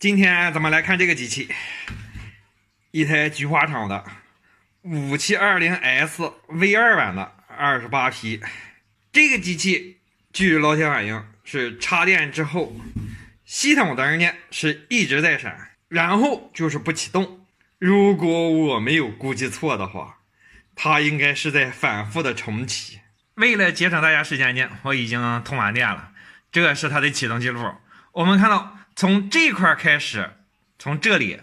今天咱们来看这个机器，一台菊花厂的5720S V2版的28匹。这个机器据老铁反映是插电之后，系统灯呢是一直在闪，然后就是不启动。如果我没有估计错的话，它应该是在反复的重启。为了节省大家时间呢，我已经通完电了。这是它的启动记录。我们看到从这块开始，从这里，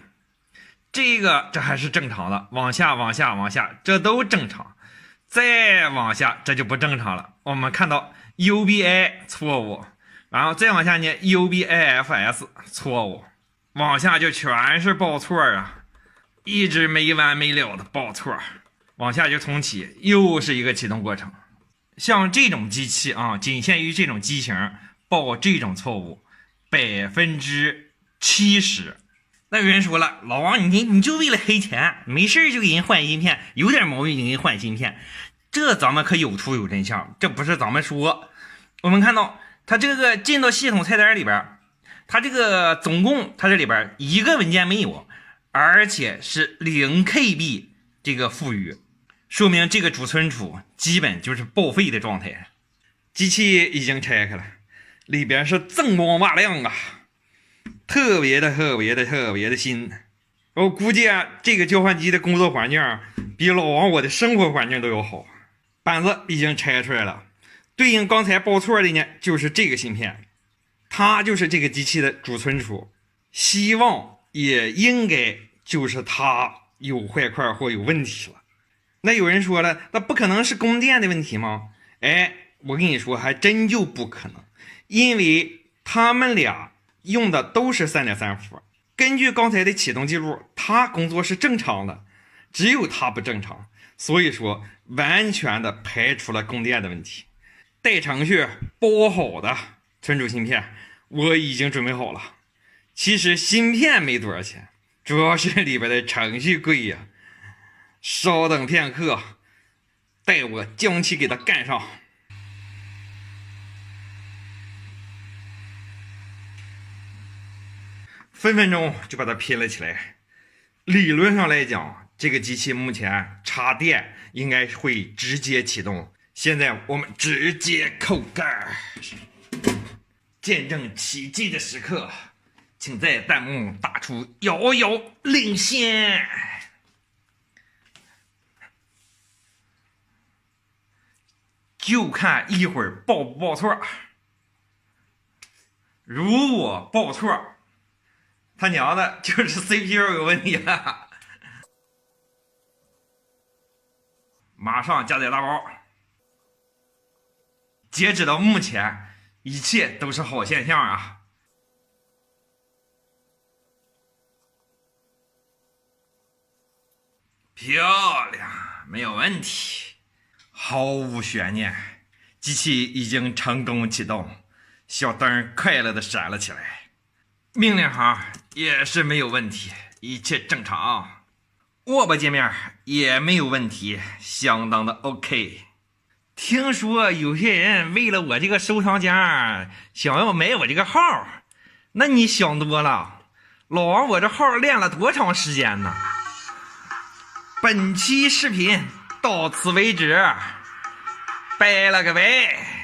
这还是正常的，往下，这都正常。再往下，这就不正常了。我们看到 UBI 错误，然后再往下呢 UBIFS 错误，往下就全是报错啊，一直没完没了的报错。往下就重启，又是一个启动过程。像这种机器啊，仅限于这种机型报这种错误70%。那有人说了，老王你就为了黑钱，没事就给人换芯片，有点毛病就给人换芯片，这咱们可有图有真相，这不是咱们说。我们看到它这个进到系统菜单里边，它这个总共它这里边一个文件没有，而且是0KB 这个富余，说明这个主存储基本就是报废的状态。机器已经拆开了，里边是锃光瓦亮啊，特别的新。我估计这个交换机的工作环境比老王我的生活环境都要好。板子已经拆出来了，对应刚才报错的呢就是这个芯片，它就是这个机器的主存储，希望也应该就是它有坏块或有问题了。那有人说了，那不可能是供电的问题吗？我跟你说还真就不可能，因为他们俩用的都是 3.3 伏，根据刚才的启动记录，它工作是正常的，只有它不正常，所以说完全的排除了供电的问题。带程序包好的存储芯片我已经准备好了，其实芯片没多少钱，主要是里边的程序贵呀。稍等片刻，待我将其给它干上。分分钟就把它拼了起来。理论上来讲，这个机器目前插电应该会直接启动。现在我们直接扣盖，见证奇迹的时刻，请在弹幕打出遥遥领先。就看一会儿报不报错。如果报错，他娘的就是 CPU 有问题了。马上加载大包。截止到目前，一切都是好现象啊。漂亮，没有问题。毫无悬念，机器已经成功启动，小灯快乐的闪了起来。命令行也是没有问题，一切正常。握把界面也没有问题，相当的 OK。听说有些人为了我这个收藏夹想要买我这个号，那你想多了，老王我这号练了多长时间呢？本期视频到此为止，拜了个拜。